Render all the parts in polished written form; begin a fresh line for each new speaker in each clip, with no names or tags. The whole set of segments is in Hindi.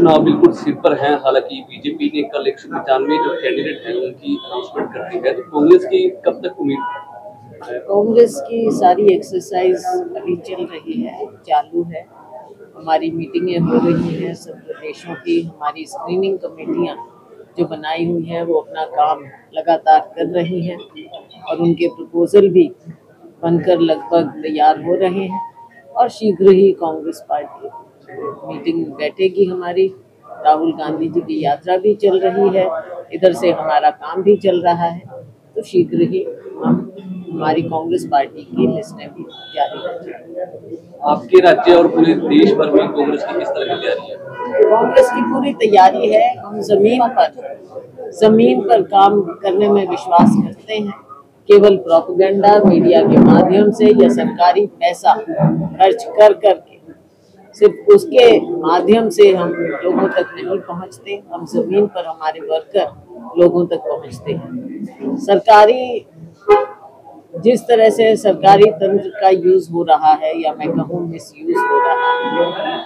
चुनाव बिल्कुल सिर पर हैं। हालांकि बीजेपी ने कल 195 जो कैंडिडेट हैं उनकी अनाउंसमेंट कर दी है, तो कांग्रेस की कब तक उम्मीद?
कांग्रेस की सारी एक्सरसाइज अभी चल रही है, चालू है। हमारी मीटिंगें हो रही हैं सब प्रदेशों की। हमारी स्क्रीनिंग कमेटियां जो बनाई हुई हैं वो अपना काम लगातार कर रही हैं और उनके प्रपोजल भी बनकर लगभग तैयार हो रहे हैं। और शीघ्र ही कांग्रेस पार्टी मीटिंग बैठेगी हमारी। राहुल गांधी जी की यात्रा भी चल रही है, इधर से हमारा काम भी चल रहा है, तो शीघ्र ही हम हमारी कांग्रेस पार्टी की लिस्टें भी जारी कर जाएंगे।
आपके राज्य और पूरे देश भर में कांग्रेस की किस तरह की तैयारी है?
कांग्रेस की पूरी तैयारी है। हम जमीन पर काम करने में विश्वास करते हैं। केवल प्रोपेगेंडा मीडिया के माध्यम से या सरकारी पैसा खर्च कर करके सिर्फ उसके माध्यम से हम लोगों तक नहीं पहुंचते। हम जमीन पर हमारे वर्कर लोगों तक पहुंचते हैं। जिस तरह से सरकारी तंत्र का यूज हो रहा है या मैं कहूँ मिस यूज हो रहा है,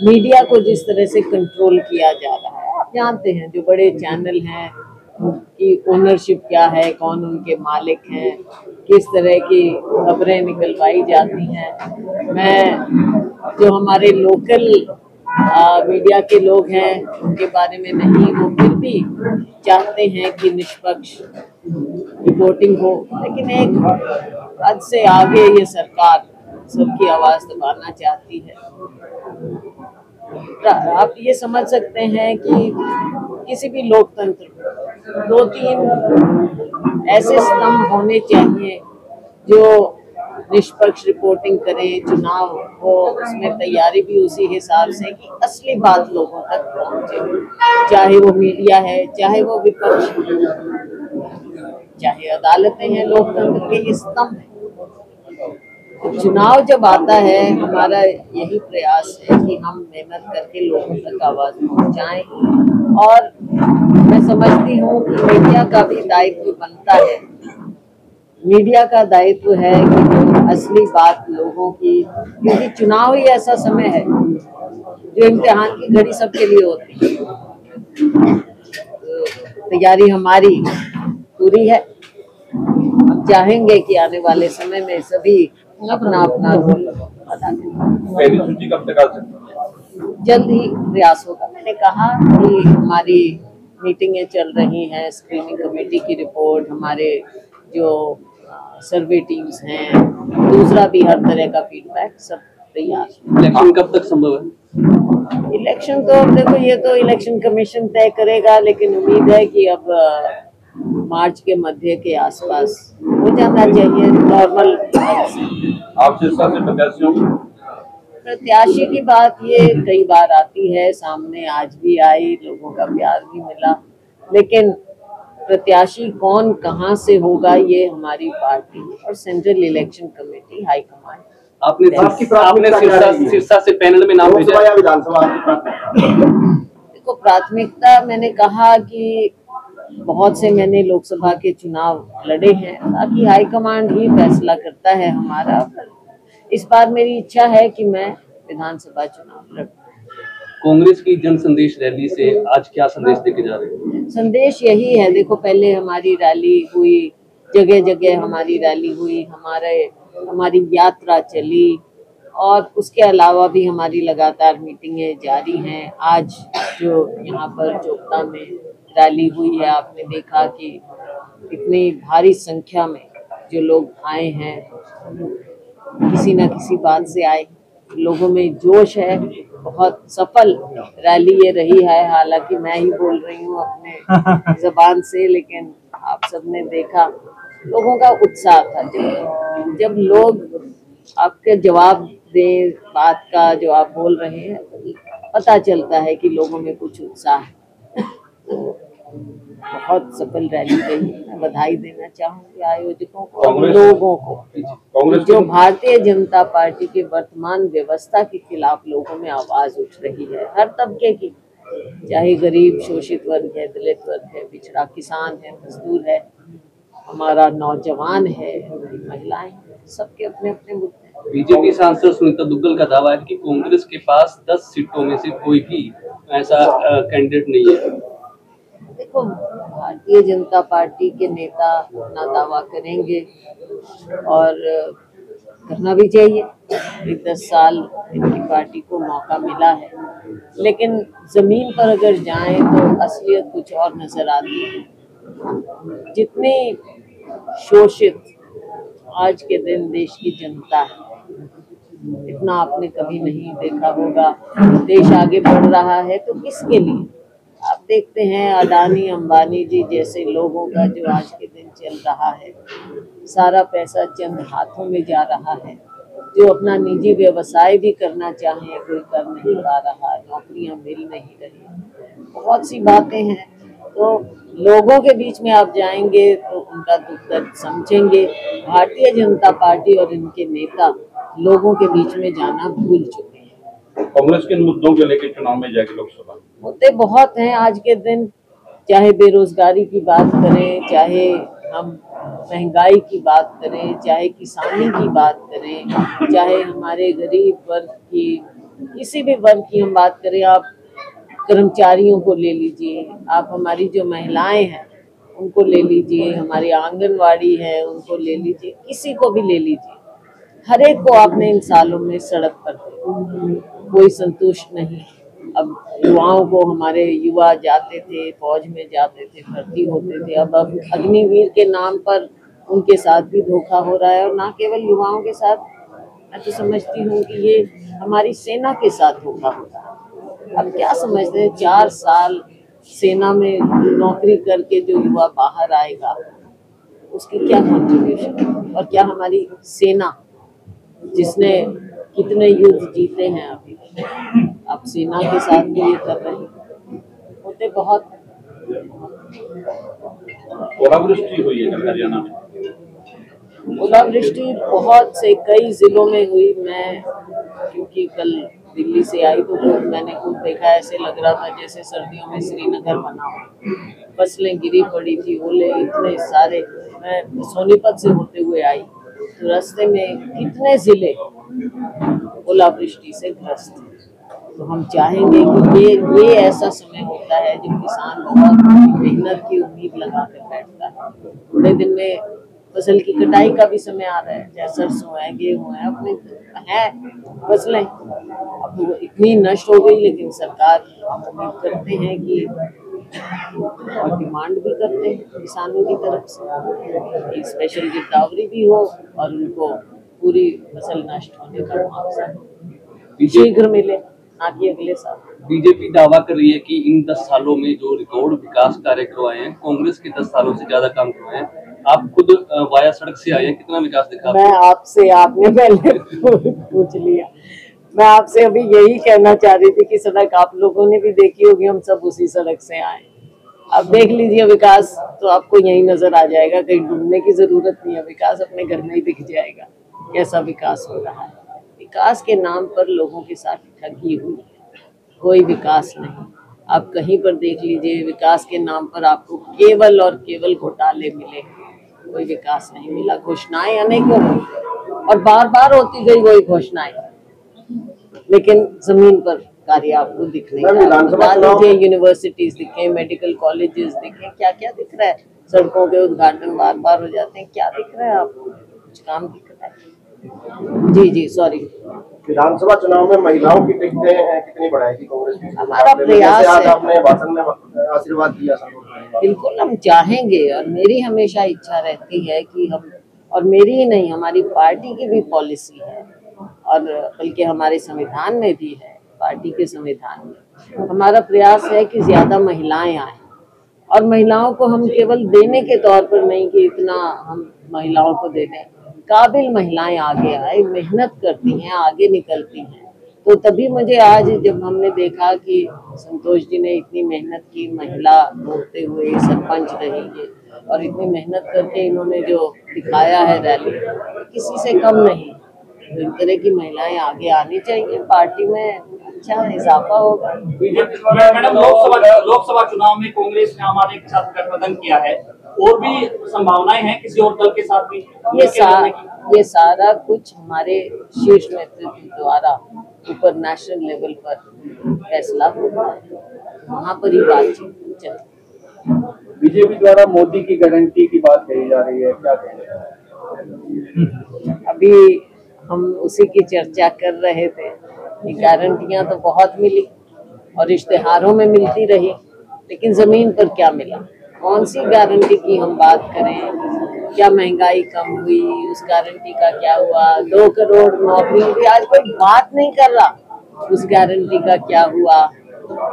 मीडिया को जिस तरह से कंट्रोल किया जा रहा है, आप जानते हैं जो बड़े चैनल हैं उनकी ओनरशिप क्या है, कौन उनके मालिक हैं, किस तरह की खबरें निकलवाई जाती हैं। मैं जो हमारे लोकल मीडिया के लोग हैं उनके बारे में नहीं, वो फिर भी चाहते हैं कि निष्पक्ष रिपोर्टिंग हो, लेकिन एक हद से आगे ये सरकार सबकी आवाज दबाना चाहती है। आप ये समझ सकते हैं कि किसी भी लोकतंत्र में 2-3 ऐसे स्तंभ होने चाहिए जो निष्पक्ष रिपोर्टिंग करें, चुनाव हो उसमें तैयारी भी उसी हिसाब से कि असली बात लोगों तक पहुंचे। चाहे वो मीडिया है, चाहे वो विपक्ष, चाहे अदालतें हैं, लोकतंत्र के ये स्तंभ हैं। चुनाव जब आता है हमारा यही प्रयास है कि हम मेहनत करके लोगों तक आवाज पहुंचाएं। और मैं समझती हूँ कि मीडिया का भी दायित्व बनता है। मीडिया का दायित्व है कि जो असली बात लोगों की, क्योंकि चुनाव ही ऐसा समय है जो इम्तिहान की घड़ी सबके लिए होती है। तो तैयारी हमारी पूरी है। हम चाहेंगे कि आने वाले समय में सभी अपना अपना रोल अदा करें।
पहली सूची कब तक आ सकती है?
जल्द ही प्रयास होगा। मैंने कहा कि हमारी मीटिंगें चल रही हैं, स्क्रीनिंग कमेटी की रिपोर्ट, हमारे जो सर्वे टीम्स हैं, दूसरा भी हर तरह का फीडबैक सब तैयार है।
इलेक्शन कब तक संभव है?
इलेक्शन तो अब देखो, ये तो इलेक्शन कमीशन तय करेगा, लेकिन उम्मीद है कि अब मार्च के मध्य के आसपास हो जाना चाहिए नॉर्मल।
आप सिरसा से
प्रत्याशी की बात ये कई बार आती है सामने, आज भी आई, लोगों का प्यार भी मिला, लेकिन प्रत्याशी कौन कहां से होगा ये हमारी पार्टी और सेंट्रल इलेक्शन कमेटी हाईकमांड।
आपने सिरसा से पैनल में नाम भेजा?
देखो, प्राथमिकता मैंने कहा कि बहुत से मैंने लोकसभा के चुनाव लड़े हैं, बाकी हाईकमांड ही फैसला करता है हमारा। इस बार मेरी इच्छा है कि मैं विधानसभा चुनाव लड़ूं।
कांग्रेस की जन संदेश रैली से आज क्या संदेश देके जा रहे हैं?
संदेश यही है, देखो पहले हमारी रैली हुई, जगह जगह हमारी रैली हुई, हमारी यात्रा चली, और उसके अलावा भी हमारी लगातार मीटिंगें जारी हैं। आज जो यहाँ पर चोपता में रैली हुई है, आपने देखा कि इतनी भारी संख्या में जो लोग आए हैं, किसी न किसी बात से आए, लोगों में जोश है। बहुत सफल रैली ये रही है। हालांकि मैं ही बोल रही हूँ अपने जबान से, लेकिन आप सबने देखा लोगों का उत्साह था। जब लोग आपके जवाब दें बात का जो आप बोल रहे हैं, पता चलता है कि लोगों में कुछ उत्साह है। बहुत सफल रैली रही। मैं बधाई देना चाहूंगी आयोजकों को, लोगों को। जो भारतीय जनता पार्टी के वर्तमान व्यवस्था के खिलाफ लोगों में आवाज उठ रही है, हर तबके की, चाहे गरीब शोषित वर्ग है, दलित वर्ग है, पिछड़ा, किसान है, मजदूर है, हमारा नौजवान है, महिलाएं, सबके अपने अपने मुद्दे हैं।
बीजेपी सांसद सुनीता दुग्गल का दावा है कि कांग्रेस के पास 10 सीटों में से कोई भी ऐसा कैंडिडेट नहीं है?
देखो, भारतीय जनता पार्टी के नेता अपना दावा करेंगे और करना भी चाहिए। 10 साल इनकी पार्टी को मौका मिला है, लेकिन जमीन पर अगर जाएं तो असलियत कुछ और नजर आती है। जितनी शोषित आज के दिन देश की जनता है, इतना आपने कभी नहीं देखा होगा। देश आगे बढ़ रहा है तो किसके लिए? आप देखते हैं अडानी अंबानी जी जैसे लोगों का जो आज के दिन चल रहा है, सारा पैसा चंद हाथों में जा रहा है। जो अपना निजी व्यवसाय भी करना चाहे कोई कर नहीं पा रहा, नौकरियां मिल नहीं रही, बहुत सी बातें हैं। तो लोगों के बीच में आप जाएंगे तो उनका दुख दर्द समझेंगे। भारतीय जनता पार्टी और इनके नेता लोगों के बीच में जाना भूल चुके हैं।
कांग्रेस के मुद्दों को लेकर चुनाव में जाएगी लोकसभा?
मुद्दे बहुत हैं आज के दिन, चाहे बेरोजगारी की बात करें, चाहे हम महंगाई की बात करें, चाहे किसानी की बात करें, चाहे हमारे गरीब वर्ग की, किसी भी वर्ग की हम बात करें। आप कर्मचारियों को ले लीजिए, आप हमारी जो महिलाएं हैं उनको ले लीजिए, हमारी आंगनवाड़ी है उनको ले लीजिए, किसी को भी ले लीजिए, हर एक को आपने इन सालों में सड़क पर देखा, कोई संतुष्ट नहीं। अब युवाओं को, हमारे युवा जाते थे फौज में, जाते थे भर्ती होते थे, अब अग्निवीर के नाम पर उनके साथ भी धोखा हो रहा है। और ना केवल युवाओं के साथ, मैं तो समझती हूँ कि ये हमारी सेना के साथ धोखा हो रहा है। अब क्या समझते हैं, 4 साल सेना में नौकरी करके जो युवा बाहर आएगा उसकी क्या कंट्रीब्यूशन, और क्या हमारी सेना जिसने कितने युद्ध जीते हैं अभी, अब सेना के साथ भी ये कर रहे हैं। होते बहुत
ओलावृष्टि हुई है हरियाणा में।
ओलावृष्टि बहुत से कई जिलों में हुई। मैं क्योंकि कल दिल्ली से आई तो मैंने खुद देखा, ऐसे लग रहा था जैसे सर्दियों में श्रीनगर बना हो। फसलें गिरी पड़ी थी, ओले इतने सारे। मैं सोनीपत से होते हुए आई तो रास्ते में कितने जिले ओलावृष्टि से ग्रस्त थे। तो हम चाहेंगे कि ये ऐसा समय होता है जब किसान बहुत मेहनत की उम्मीद लगा कर बैठता है। थोड़े दिन में फसल की कटाई का भी समय आ रहा है, चाहे सरसों है, गेहूँ है, अपने है फसलें। अब वो इतनी नष्ट हो गई, लेकिन सरकार हम उम्मीद करते हैं कि, और डिमांड भी करते हैं किसानों की तरफ से, स्पेशल गिरदावरी भी हो और उनको पूरी फसल नष्ट होने का मुआवजा शीघ्र मिले, ना कि अगले साल।
बीजेपी दावा कर रही है कि इन 10 सालों में जो रिकॉर्ड विकास कार्य करवाए हैं, कांग्रेस के 10 सालों से ज्यादा काम करवाए हैं। आप खुद वाया सड़क से आए हैं, कितना विकास दिखा?
मैं आपसे, आपने पहले पूछ लिया, मैं आपसे अभी यही कहना चाह रही थी कि सड़क आप लोगों ने भी देखी होगी, हम सब उसी सड़क से आए। अब देख लीजिए विकास तो आपको यही नजर आ जाएगा, कहीं ढूंढने की जरूरत नहीं है, विकास अपने घर में ही दिख जाएगा कैसा विकास हो रहा है। विकास के नाम पर लोगों के साथ ठगी हुई है, कोई विकास नहीं। आप कहीं पर देख लीजिए, विकास के नाम पर आपको केवल और केवल घोटाले मिले, कोई विकास नहीं मिला। घोषणाएं अनेकों और बार बार होती गई वही घोषणाएं, लेकिन जमीन पर कार्य आपको दिख नहीं रहा। बता दीजिए, यूनिवर्सिटीज दिखे, मेडिकल कॉलेजेस दिखे, क्या क्या दिख रहा है? सड़कों के उद्घाटन बार बार हो जाते हैं, क्या दिख रहा है आपको? कुछ काम दिख रहा है? जी सॉरी।
विधानसभा चुनाव में महिलाओं की टिकटें कितनी बढ़ाएगी कांग्रेस की?
हमारा प्रयास है,
आपने भाषण में आशीर्वाद दिया।
बिल्कुल हम चाहेंगे, और मेरी हमेशा इच्छा रहती है कि हम, और मेरी ही नहीं हमारी पार्टी की भी पॉलिसी है, और बल्कि हमारे संविधान में भी है, पार्टी के संविधान में हमारा प्रयास है कि ज्यादा महिलाएं आए। और महिलाओं को हम केवल देने के तौर पर नहीं कि इतना हम महिलाओं को दे दें, काबिल महिलाएं आगे आए, मेहनत करती हैं, आगे निकलती हैं। तो तभी मुझे आज जब हमने देखा कि संतोष जी ने इतनी मेहनत की, महिला होते हुए सरपंच रही है, और इतनी मेहनत करके इन्होंने जो दिखाया है रैली, किसी से कम नहीं। तो इन तरह की महिलाएं आगे आनी चाहिए, पार्टी में अच्छा इजाफा होगा।
मैडम, लोकसभा चुनाव में कांग्रेस ने आम आदमी के साथ गठबंधन किया है, और भी संभावनाएं हैं किसी और दल के साथ भी?
ये सारा कुछ हमारे शीर्ष नेतृत्व द्वारा ऊपर नेशनल लेवल पर फैसला होता है, वहाँ पर ही बातचीत चलती है।
बीजेपी द्वारा मोदी की गारंटी की बात कही जा रही है, क्या कहेंगे?
अभी हम उसी की चर्चा कर रहे थे कि गारंटियां तो बहुत मिली और इश्तिहारों में मिलती रही, लेकिन जमीन पर क्या मिला? कौन सी गारंटी की हम बात करें? क्या महंगाई कम हुई? उस गारंटी का क्या हुआ? 2 करोड़ नौकरियों की आज कोई बात नहीं कर रहा, उस गारंटी का क्या हुआ?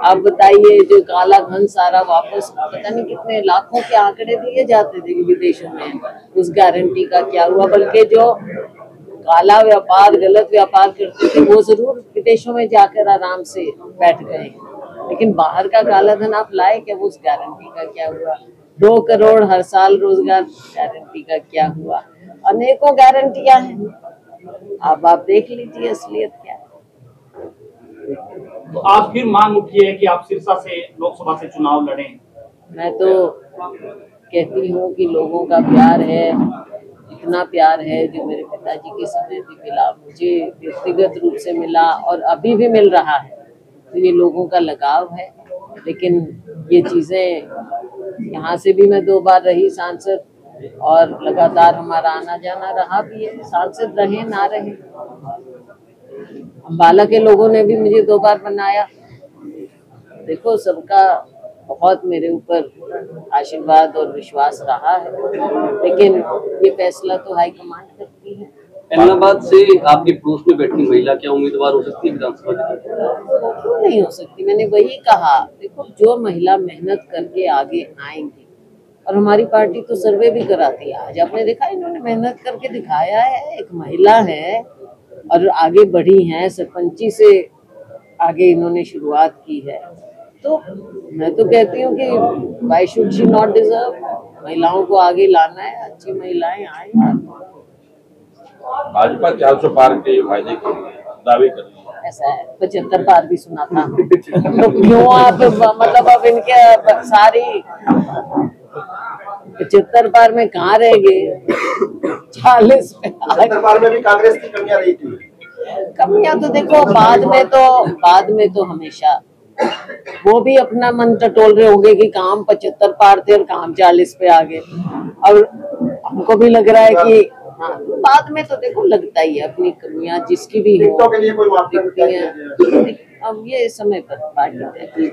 आप बताइए, जो काला धन सारा वापस, पता नहीं कितने लाखों के आंकड़े दिए जाते थे विदेशों में, उस गारंटी का क्या हुआ? बल्कि जो काला व्यापार, गलत व्यापार करते थे, वो जरूर विदेशों में जाकर आराम से बैठ गए, लेकिन बाहर का काला धन आप लाए क्या? वो उस गारंटी का क्या हुआ? 2 करोड़ हर साल रोजगार, गारंटी का क्या हुआ? अनेकों गारंटियां हैं, अब आप देख लीजिए असलियत क्या है।
तो आज फिर मांग उठी है कि आप सिरसा से लोकसभा से चुनाव लड़ें।
मैं तो कहती हूँ कि लोगों का प्यार है, इतना प्यार है जो मेरे पिताजी के समय भी मिला, मुझे व्यक्तिगत रूप से मिला और अभी भी मिल रहा है, तो ये लोगों का लगाव है। लेकिन ये चीज़ें, यहाँ से भी मैं 2 बार रही सांसद और लगातार हमारा आना जाना रहा भी है, सांसद रहे ना रहे। अम्बाला के लोगों ने भी मुझे 2 बार बनाया। देखो, सबका बहुत मेरे ऊपर आशीर्वाद और विश्वास रहा है, लेकिन ये फैसला तो हाईकमांड करती है।
इलाहाबाद से आपके पड़ोस में बैठी महिला क्या उम्मीदवार हो सकती है विधानसभा की?
क्यों नहीं हो सकती? मैंने वही कहा, देखो जो महिला मेहनत करके आगे आएंगी, और हमारी पार्टी तो सर्वे भी कराती है। आज आपने देखा, इन्होंने मेहनत करके दिखाया है, एक महिला है और आगे बढ़ी हैं, सरपंची से आगे इन्होंने शुरुआत की है। तो मैं तो कहती हूँ कि why should she not deserve? महिलाओं को आगे लाना है, अच्छी महिलाएं आए।
भाजपा 400 पार के वायदे के दावे कर रही है।
ऐसा है, 75 पार भी सुना था। तो क्यों आप, मतलब अब इनके सारी 75 पार में कहाँ रह गए? 40 पे
75 पार में भी कांग्रेस की कमियां रही थी।
कमियां तो देखो, बाद में तो हमेशा वो भी अपना मन टटोल रहे होंगे कि काम 75 पार थे और काम 40 पे आ गए। और हमको भी लग रहा है कि हाँ, बाद में तो देखो लगता ही है, अपनी कमियां जिसकी भी हो
टिकटों के लिए कोई मापदंड
दिखती हैं। अब ये समय पर पार्टी तय करेगी।